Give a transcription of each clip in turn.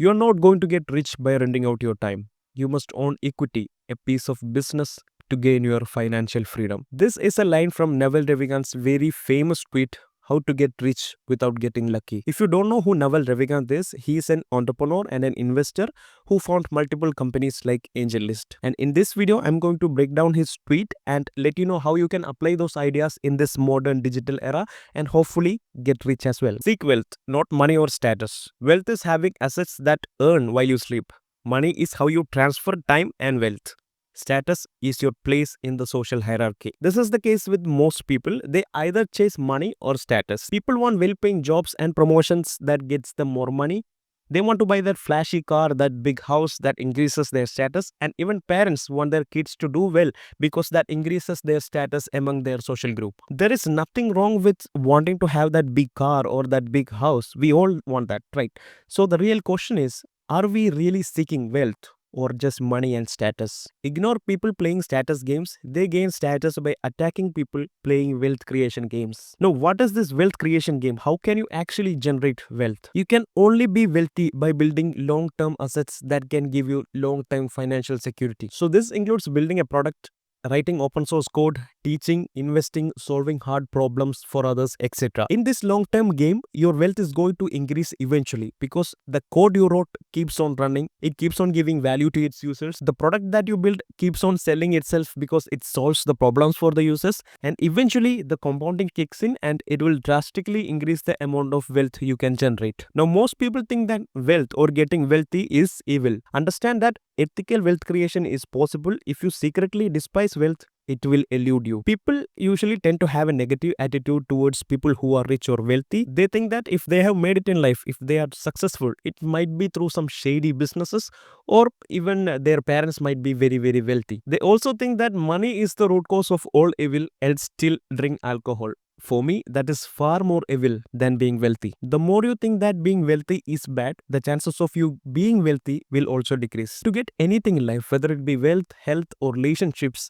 You are not going to get rich by renting out your time. You must own equity, a piece of business to gain your financial freedom. This is a line from Naval Ravikanth's very famous tweet, How to Get Rich Without Getting Lucky. If you don't know who Naval Ravikanth is, he is an entrepreneur and an investor who found multiple companies like AngelList. And in this video, I'm going to break down his tweet and let you know how you can apply those ideas in this modern digital era and hopefully get rich as well. Seek wealth, not money or status. Wealth is having assets that earn while you sleep. Money is how you transfer time and wealth. Status is your place in the social hierarchy. This is the case with most people. They either chase money or status. People want well-paying jobs and promotions that gets them more money. They want to buy that flashy car, that big house that increases their status, and even parents want their kids to do well because that increases their status among their social group. There is nothing wrong with wanting to have that big car or that big house. We all want that, right? So the real question is, are we really seeking wealth or just money and status? Ignore people playing status games. They gain status by attacking people playing wealth creation games. Now, what is this wealth creation game? How can you actually generate wealth? You can only be wealthy by building long-term assets that can give you long-term financial security. So this includes building a product, writing open source code, teaching, investing, solving hard problems for others, etc. In this long-term game, your wealth is going to increase eventually because the code you wrote keeps on running, it keeps on giving value to its users. The product that you build keeps on selling itself because it solves the problems for the users, and eventually the compounding kicks in and it will drastically increase the amount of wealth you can generate. Now, most people think that wealth or getting wealthy is evil. Understand that ethical wealth creation is possible. If you secretly despise wealth, it will elude you. People usually tend to have a negative attitude towards people who are rich or wealthy. They think that if they have made it in life, if they are successful, it might be through some shady businesses, or even their parents might be very, very wealthy. They also think that money is the root cause of all evil and still drink alcohol. For me, that is far more evil than being wealthy. The more you think that being wealthy is bad, the chances of you being wealthy will also decrease. To get anything in life, whether it be wealth, health, or relationships,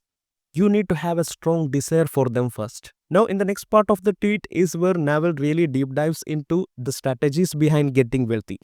you need to have a strong desire for them first. Now, in the next part of the tweet is where Naval really deep dives into the strategies behind getting wealthy.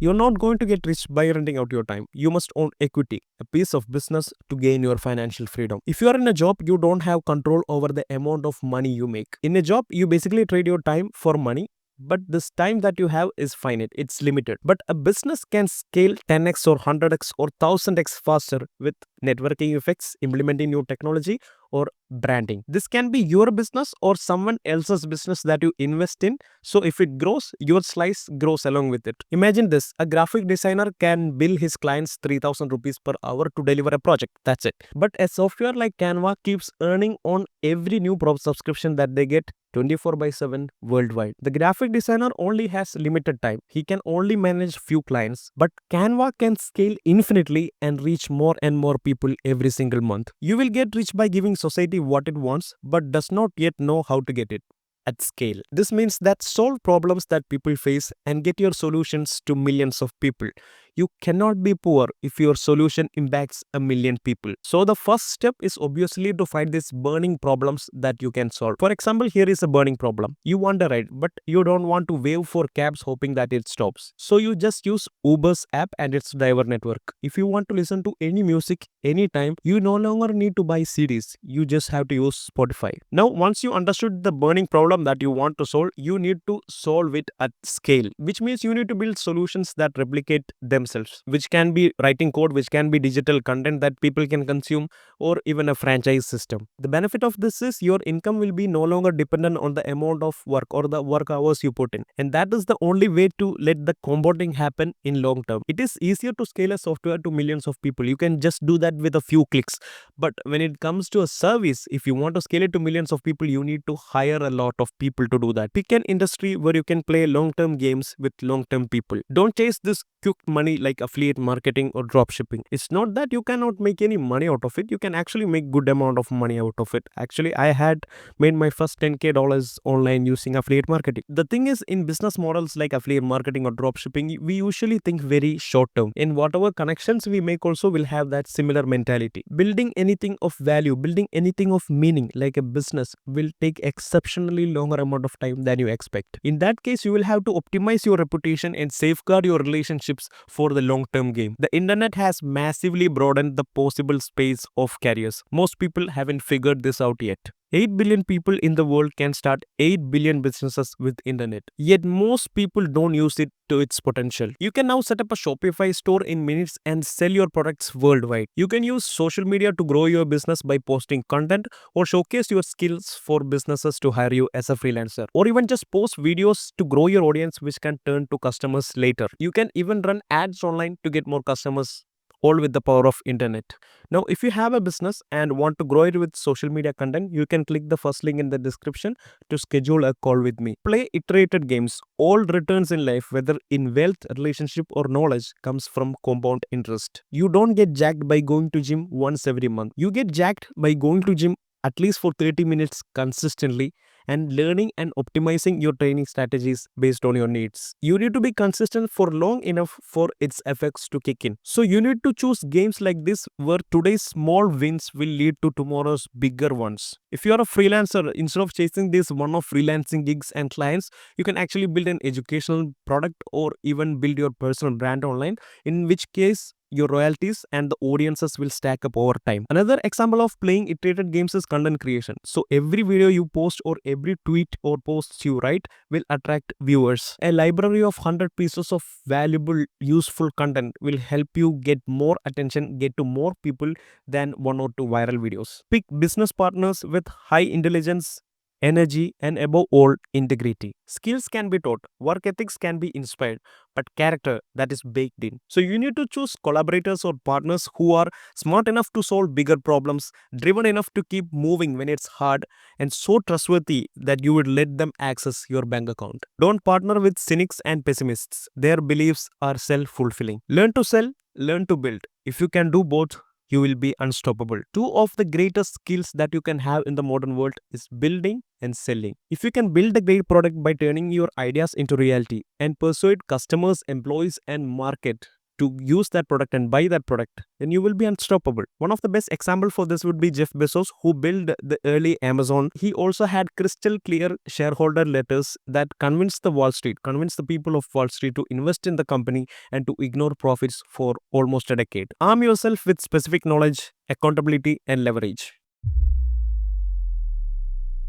You're not going to get rich by renting out your time. You must own equity, a piece of business to gain your financial freedom. If you are in a job, you don't have control over the amount of money you make. In a job, you basically trade your time for money. But this time that you have is finite, it's limited. But a business can scale 10x or 100x or 1000x faster with networking effects, implementing new technology, or branding. This can be your business or someone else's business that you invest in. So if it grows, your slice grows along with it. Imagine this: a graphic designer can bill his clients 3000 rupees per hour to deliver a project. That's it. But a software like Canva keeps earning on every new subscription that they get 24/7 worldwide. The graphic designer only has limited time. He can only manage few clients, but Canva can scale infinitely and reach more and more people every single month. You will get rich by giving society what it wants, but does not yet know how to get it at scale. This means that solve problems that people face and get your solutions to millions of people. You cannot be poor if your solution impacts a million people. So the first step is obviously to find these burning problems that you can solve. For example, here is a burning problem. You want a ride, but you don't want to wait for cabs hoping that it stops. So you just use Uber's app and its driver network. If you want to listen to any music anytime, you no longer need to buy CDs. You just have to use Spotify. Now, once you understood the burning problem that you want to solve, you need to solve it at scale, which means you need to build solutions that replicate themselves, which can be writing code, which can be digital content that people can consume, or even a franchise system. The benefit of this is your income will be no longer dependent on the amount of work or the work hours you put in. And that is the only way to let the compounding happen in long term. It is easier to scale a software to millions of people. You can just do that with a few clicks. But when it comes to a service, if you want to scale it to millions of people, you need to hire a lot of people to do that. Pick an industry where you can play long-term games with long-term people. Don't chase this quick money me like affiliate marketing or drop shipping. It's not that you cannot make any money out of it. You can actually make good amount of money out of it. Actually, I had made my first 10k dollars online using affiliate marketing. The thing is, in business models like affiliate marketing or drop shipping, we usually think very short term. In whatever connections we make also will have that similar mentality. Building anything of value, building anything of meaning like a business will take exceptionally longer amount of time than you expect. In that case, you will have to optimize your reputation and safeguard your relationships for the long term game. The internet has massively broadened the possible space of careers. Most people haven't figured this out yet. 8 billion people in the world can start 8 billion businesses with internet. Yet most people don't use it to its potential. You can now set up a Shopify store in minutes and sell your products worldwide. You can use social media to grow your business by posting content or showcase your skills for businesses to hire you as a freelancer. Or even just post videos to grow your audience which can turn to customers later. You can even run ads online to get more customers, all with the power of internet. Now, if you have a business and want to grow it with social media content, you can click the first link in the description to schedule a call with me. Play iterated games. All returns in life, whether in wealth, relationship or knowledge, comes from compound interest. You don't get jacked by going to gym once every month. You get jacked by going to gym at least for 30 minutes consistently and learning and optimizing your training strategies based on your needs. You need to be consistent for long enough for its effects to kick in. So you need to choose games like this where today's small wins will lead to tomorrow's bigger ones. If you are a freelancer, instead of chasing this one-off freelancing gigs and clients, you can actually build an educational product or even build your personal brand online, in which case your royalties and the audiences will stack up over time. Another example of playing iterated games is content creation. So every video you post or every tweet or post you write will attract viewers. A library of 100 pieces of valuable, useful content will help you get more attention, get to more people than one or two viral videos. Pick business partners with high intelligence, energy, and above all, integrity. Skills can be taught, work ethics can be inspired, but character, that is baked in. So you need to choose collaborators or partners who are smart enough to solve bigger problems, driven enough to keep moving when it's hard, and so trustworthy that you would let them access your bank account. Don't partner with cynics and pessimists. Their beliefs are self-fulfilling. Learn to sell, learn to build. If you can do both, you will be unstoppable. Two of the greatest skills that you can have in the modern world is building and selling. If you can build a great product by turning your ideas into reality and persuade customers, employees, and market to use that product and buy that product, then you will be unstoppable. One of the best examples for this would be Jeff Bezos, who built the early Amazon. He also had crystal clear shareholder letters that convinced the people of Wall Street to invest in the company and to ignore profits for almost a decade. Arm yourself with specific knowledge, accountability, and leverage.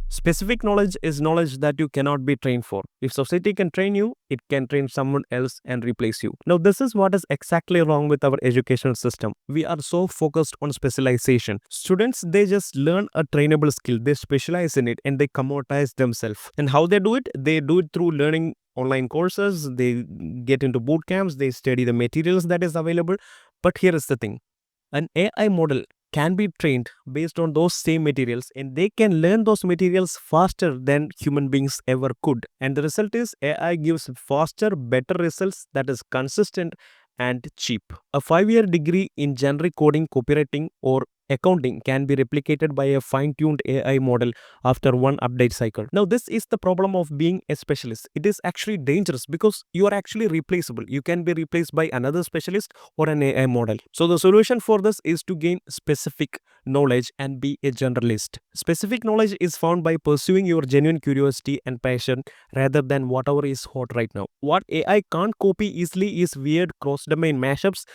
Specific knowledge is knowledge that you cannot be trained for. If society can train you, it can train someone else and replace you. Now, this is what is exactly wrong with our educational system. We are so focused on specialization. Students, they just learn a trainable skill, they specialize in it, and they commoditize themselves. And how they do it? They do it through learning online courses, they get into boot camps, they study the materials that is available. But here is the thing. An AI model can be trained based on those same materials, and they can learn those materials faster than human beings ever could. And the result is AI gives faster, better results that is consistent and cheap. A 5-year degree in generic coding, copywriting, or accounting can be replicated by a fine-tuned AI model after one update cycle. Now, this is the problem of being a specialist. It is actually dangerous because you are actually replaceable. You can be replaced by another specialist or an AI model. So the solution for this is to gain specific knowledge and be a generalist. Specific knowledge is found by pursuing your genuine curiosity and passion rather than whatever is hot right now. What AI can't copy easily is weird cross-domain mashups,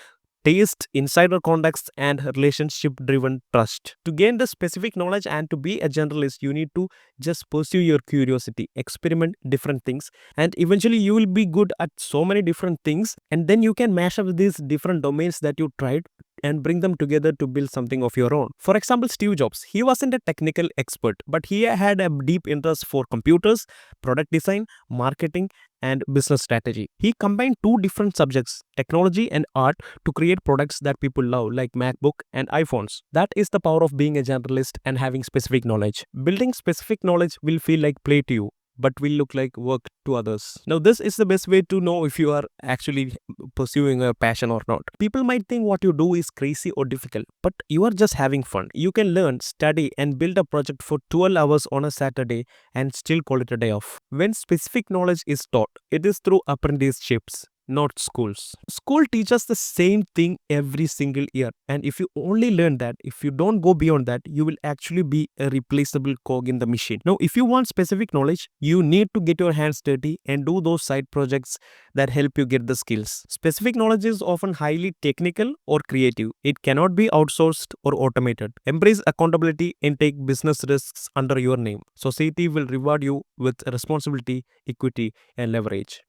taste, insider context, and relationship-driven trust. To gain the specific knowledge and to be a generalist, you need to just pursue your curiosity, experiment different things, and eventually you will be good at so many different things, and then you can mash up these different domains that you tried and bring them together to build something of your own. For example, Steve Jobs, he wasn't a technical expert, but he had a deep interest for computers, product design, marketing, and business strategy. He combined two different subjects, technology and art, to create products that people love, like MacBook and iPhones. That is the power of being a generalist and having specific knowledge. Building specific knowledge will feel like play to you, but will look like work to others. Now, this is the best way to know if you are actually pursuing a passion or not. People might think what you do is crazy or difficult, but you are just having fun. You can learn, study, and build a project for 12 hours on a Saturday and still call it a day off. When specific knowledge is taught, it is through apprenticeships, not schools. School teaches the same thing every single year, and if you only learn that, if you don't go beyond that, you will actually be a replaceable cog in the machine. Now, if you want specific knowledge, you need to get your hands dirty and do those side projects that help you get the skills. Specific knowledge is often highly technical or creative. It cannot be outsourced or automated. Embrace accountability and take business risks under your name. Society will reward you with responsibility, equity, and leverage.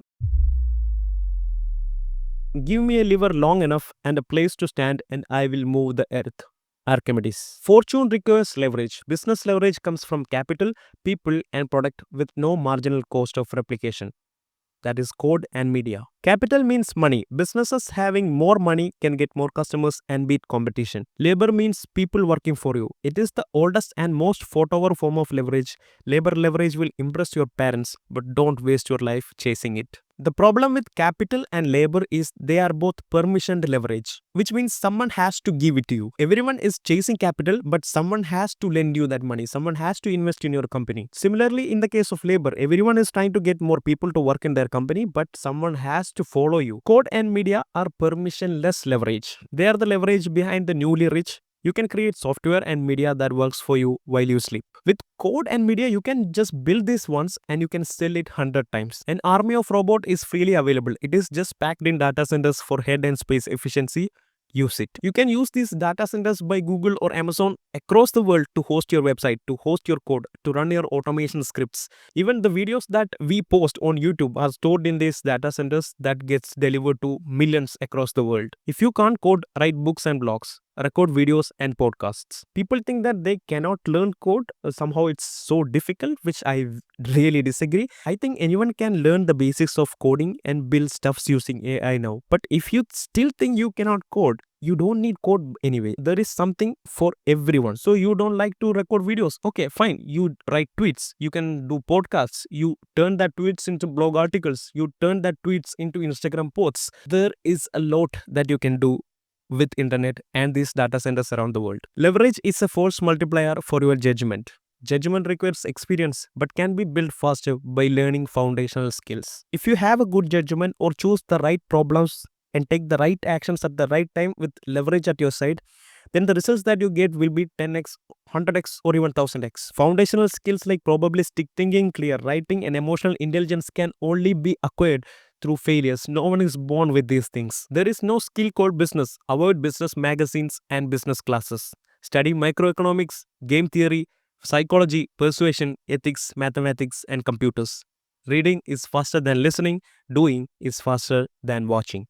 Give me a lever long enough and a place to stand, and I will move the earth. Archimedes. Fortune requires leverage. Business leverage comes from capital, people, and product with no marginal cost of replication. That is code and media. Capital means money. Businesses having more money can get more customers and beat competition. Labor means people working for you. It is the oldest and most fought over form of leverage. Labor leverage will impress your parents, but don't waste your life chasing it. The problem with capital and labor is they are both permissioned leverage, which means someone has to give it to you. Everyone is chasing capital, but someone has to lend you that money. Someone has to invest in your company. Similarly, in the case of labor, everyone is trying to get more people to work in their company, but someone has to follow you. Code and media are permissionless leverage. They are the leverage behind the newly rich. You can create software and media that works for you while you sleep. With code and media, you can just build this once and you can sell it 100 times. An army of robot is freely available. It is just packed in data centers for head and space efficiency. Use it. You can use these data centers by Google or Amazon across the world to host your website, to host your code, to run your automation scripts. Even the videos that we post on YouTube are stored in these data centers that gets delivered to millions across the world. If you can't code, write books and blogs, record videos and podcasts. People think that they cannot learn code. Somehow it's so difficult, which I really disagree. I think anyone can learn the basics of coding and build stuffs using AI now. But if you still think you cannot code, you don't need code anyway. There is something for everyone. So you don't like to record videos. Okay, fine. You write tweets. You can do podcasts. You turn that tweets into blog articles. You turn that tweets into Instagram posts. There is a lot that you can do with internet and these data centers around the world. Leverage is a force multiplier for your judgment. Judgment requires experience but can be built faster by learning foundational skills. If you have a good judgment or choose the right problems and take the right actions at the right time with leverage at your side, then the results that you get will be 10x, 100x, or even 1000x. Foundational skills like probabilistic thinking, clear writing, and emotional intelligence can only be acquired through failures. No one is born with these things. There is no skill called business. Avoid business magazines and business classes. Study microeconomics, game theory, psychology, persuasion, ethics, mathematics, and computers. Reading is faster than listening. Doing is faster than watching.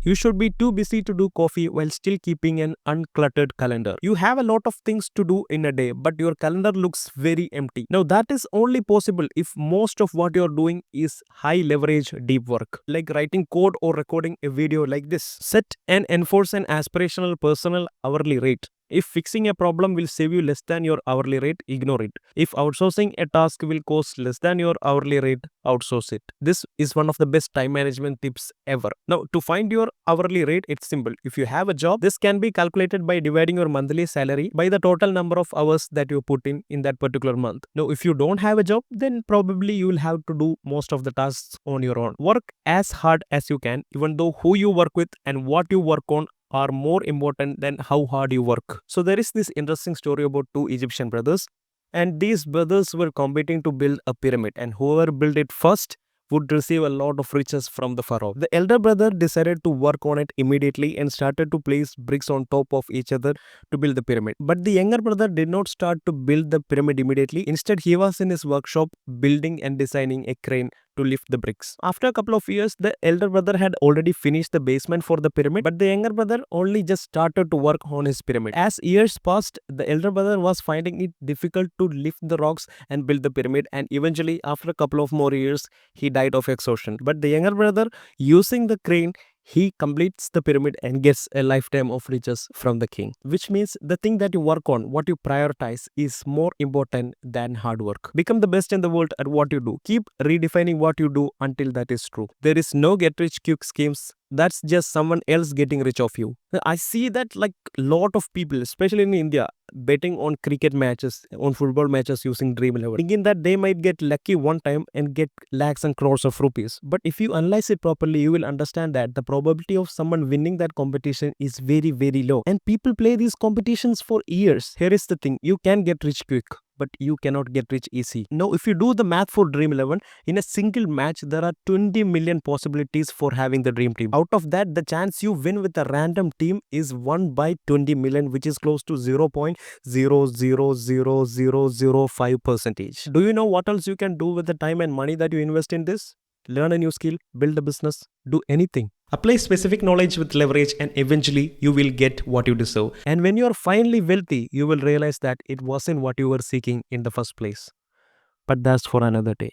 You should be too busy to do coffee while still keeping an uncluttered calendar. You have a lot of things to do in a day, but your calendar looks very empty. Now, that is only possible if most of what you're doing is high leverage deep work, like writing code or recording a video like this. Set and enforce an aspirational personal hourly rate. If fixing a problem will save you less than your hourly rate, ignore it. If outsourcing a task will cost less than your hourly rate, outsource it. This is one of the best time management tips ever. Now, to find your hourly rate, it's simple. If you have a job, this can be calculated by dividing your monthly salary by the total number of hours that you put in that particular month. Now, if you don't have a job, then probably you will have to do most of the tasks on your own. Work as hard as you can, even though who you work with and what you work on are more important than how hard you work. So there is this interesting story about two Egyptian brothers, and these brothers were competing to build a pyramid, and whoever built it first would receive a lot of riches from the pharaoh. The elder brother decided to work on it immediately and started to place bricks on top of each other to build the pyramid. But the younger brother did not start to build the pyramid immediately. Instead, he was in his workshop building and designing a crane to lift the bricks. After a couple of years, the elder brother had already finished the basement for the pyramid, but the younger brother only just started to work on his pyramid. As years passed, the elder brother was finding it difficult to lift the rocks and build the pyramid, and eventually, after a couple of more years, he died of exhaustion. But the younger brother, using the crane, he completes the pyramid and gets a lifetime of riches from the king. Which means the thing that you work on, what you prioritize, is more important than hard work. Become the best in the world at what you do. Keep redefining what you do until that is true. There is no get rich quick schemes. That's just someone else getting rich off you. I see that like lot of people, especially in India, betting on cricket matches, on football matches using Dream 11, thinking that they might get lucky one time and get lakhs and crores of rupees. But if you analyze it properly, you will understand that the probability of someone winning that competition is very, very low. And people play these competitions for years. Here is the thing, you can get rich quick, but you cannot get rich easy. Now, if you do the math for Dream 11, in a single match, there are 20 million possibilities for having the dream team. Out of that, the chance you win with a random team is 1 by 20 million, which is close to 0.0000005%. Do you know what else you can do with the time and money that you invest in this? Learn a new skill, build a business, do anything. Apply specific knowledge with leverage, and eventually you will get what you deserve. And when you are finally wealthy, you will realize that it wasn't what you were seeking in the first place. But that's for another day.